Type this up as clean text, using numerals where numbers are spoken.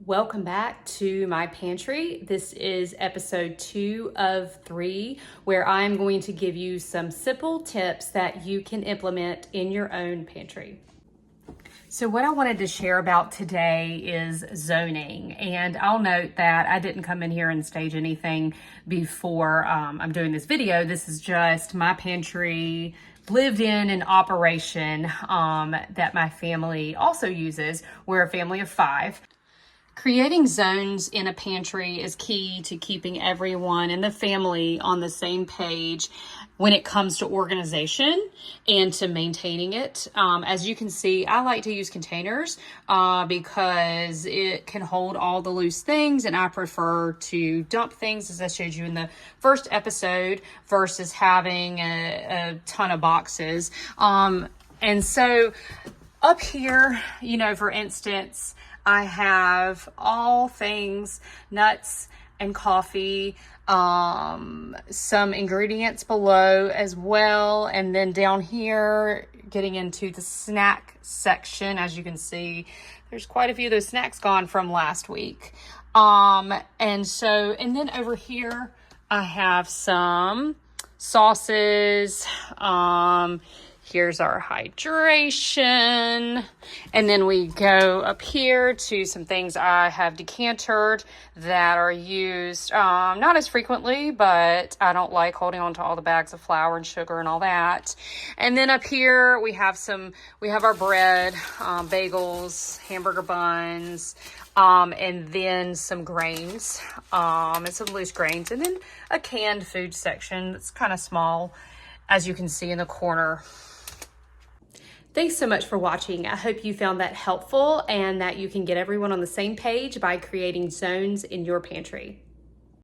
Welcome back to my pantry. This is episode 2 of 3, where I'm going to give you some simple tips that you can implement in your own pantry. So what I wanted to share about today is zoning, and I'll note that I didn't come in here and stage anything before I'm doing this video. This is just my pantry lived in operation that my family also uses. We're a family of 5. Creating zones in a pantry is key to keeping everyone in the family on the same page when it comes to organization and to maintaining it. As you can see, I like to use containers because it can hold all the loose things, and I prefer to dump things, as I showed you in the first episode, versus having a ton of boxes. And so up here, for instance, I have all things nuts and coffee, some ingredients below as well. And then down here, getting into the snack section, as you can see, there's quite a few of those snacks gone from last week. And then over here, I have some sauces, here's our hydration. And then we go up here to some things I have decantered that are used not as frequently, but I don't like holding on to all the bags of flour and sugar and all that. And then up here we have our bread, bagels, hamburger buns, and then some grains, and some loose grains, and then a canned food section that's kind of small, as you can see in the corner. Thanks so much for watching. I hope you found that helpful and that you can get everyone on the same page by creating zones in your pantry.